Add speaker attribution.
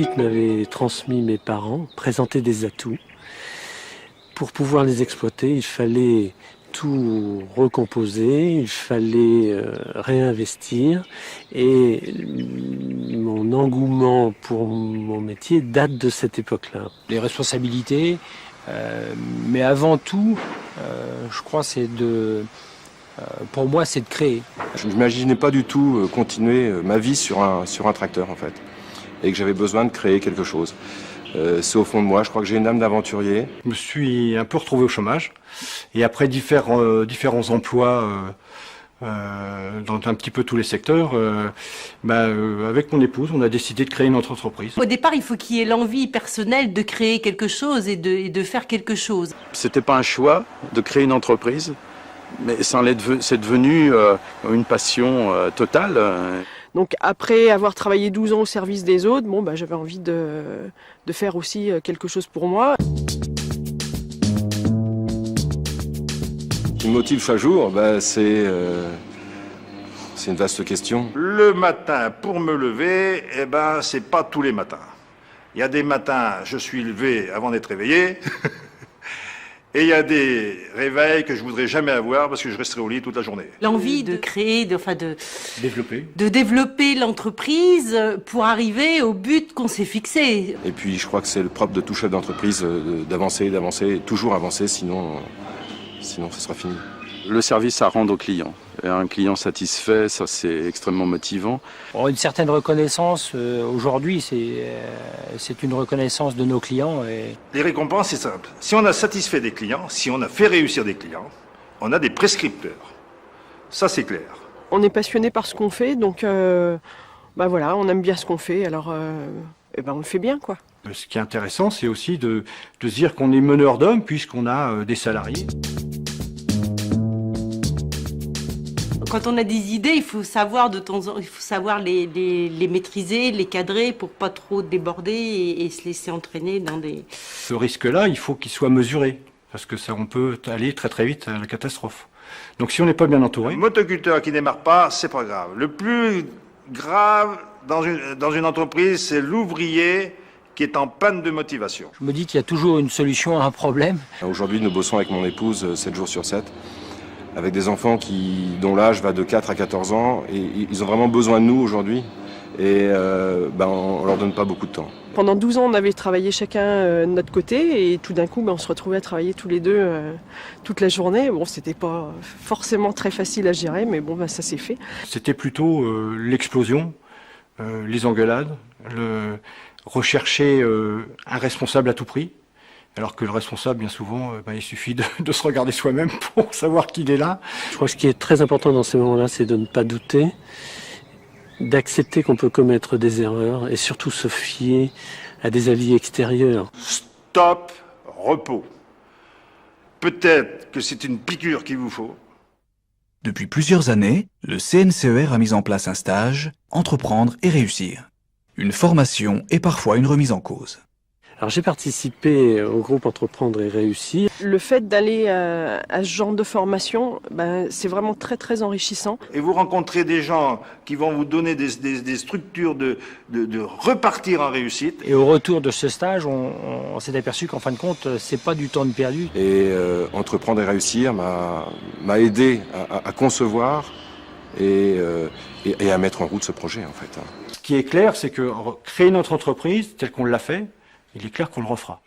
Speaker 1: outils que m'avaient transmis mes parents présentaient des atouts. Pour pouvoir les exploiter, il fallait tout recomposer, il fallait réinvestir, et mon engouement pour mon métier date de cette époque-là.
Speaker 2: Les responsabilités, mais avant tout, je crois pour moi c'est de créer.
Speaker 3: Je n'imaginais pas du tout continuer ma vie sur un tracteur en fait, et que j'avais besoin de créer quelque chose. C'est au fond de moi, je crois que j'ai une âme d'aventurier.
Speaker 4: Je me suis un peu retrouvé au chômage, et après différents emplois dans un petit peu tous les secteurs, avec mon épouse, on a décidé de créer notre entreprise.
Speaker 5: Au départ, il faut qu'il y ait l'envie personnelle de créer quelque chose et de faire quelque chose.
Speaker 6: C'était pas un choix de créer une entreprise, mais c'est devenu une passion totale.
Speaker 7: Donc après avoir travaillé 12 ans au service des autres, j'avais envie de faire aussi quelque chose pour moi.
Speaker 3: Ce qui me motive chaque jour, c'est une vaste question.
Speaker 8: Le matin, pour me lever, c'est pas tous les matins. Il y a des matins, je suis levé avant d'être réveillé. Et il y a des réveils que je voudrais jamais avoir parce que je resterai au lit toute la journée.
Speaker 5: L'envie de créer, de
Speaker 4: développer
Speaker 5: l'entreprise pour arriver au but qu'on s'est fixé.
Speaker 3: Et puis je crois que c'est le propre de tout chef d'entreprise d'avancer, toujours avancer, sinon ce sera fini.
Speaker 6: Le service à rendre au client. Et un client satisfait, ça c'est extrêmement motivant.
Speaker 2: Une certaine reconnaissance, aujourd'hui, c'est une reconnaissance de nos clients.
Speaker 8: Les récompenses, c'est simple. Si on a satisfait des clients, si on a fait réussir des clients, on a des prescripteurs. Ça, c'est clair.
Speaker 7: On est passionné par ce qu'on fait, donc on aime bien ce qu'on fait, alors on le fait bien, quoi.
Speaker 4: Ce qui est intéressant, c'est aussi de se dire qu'on est meneur d'hommes puisqu'on a des salariés.
Speaker 5: Quand on a des idées, il faut savoir les maîtriser, les cadrer pour pas trop déborder et se laisser entraîner dans des...
Speaker 4: Ce risque-là, il faut qu'il soit mesuré, parce que on peut aller très très vite à la catastrophe. Donc si on n'est pas bien entouré...
Speaker 8: Un motoculteur qui démarre pas, c'est pas grave. Le plus grave dans une entreprise, c'est l'ouvrier qui est en panne de motivation.
Speaker 2: Je me dis qu'il y a toujours une solution à un problème.
Speaker 3: Aujourd'hui, nous bossons avec mon épouse 7 jours sur 7. Avec des enfants dont l'âge va de 4 à 14 ans, et ils ont vraiment besoin de nous aujourd'hui, et on leur donne pas beaucoup de temps.
Speaker 7: Pendant 12 ans, on avait travaillé chacun de notre côté, et tout d'un coup, on se retrouvait à travailler tous les deux toute la journée. Bon, c'était pas forcément très facile à gérer, mais ça s'est fait.
Speaker 4: C'était plutôt l'explosion, les engueulades, rechercher un responsable à tout prix. Alors que le responsable, bien souvent, il suffit de se regarder soi-même pour savoir qu'il est là.
Speaker 1: Je crois que ce qui est très important dans ces moments-là, c'est de ne pas douter, d'accepter qu'on peut commettre des erreurs et surtout se fier à des avis extérieurs.
Speaker 8: Stop, repos. Peut-être que c'est une piqûre qu'il vous faut.
Speaker 9: Depuis plusieurs années, le CNCER a mis en place un stage « Entreprendre et réussir ». Une formation et parfois une remise en cause.
Speaker 1: Alors j'ai participé au groupe Entreprendre et Réussir.
Speaker 7: Le fait d'aller à ce genre de formation, c'est vraiment très très enrichissant.
Speaker 8: Et vous rencontrez des gens qui vont vous donner des structures de repartir en réussite.
Speaker 2: Et au retour de ce stage, on s'est aperçu qu'en fin de compte, c'est pas du temps de perdu.
Speaker 3: Et Entreprendre et Réussir m'a aidé à concevoir et à mettre en route ce projet en fait.
Speaker 4: Ce qui est clair, c'est que créer notre entreprise telle qu'on l'a fait, il est clair qu'on le refera.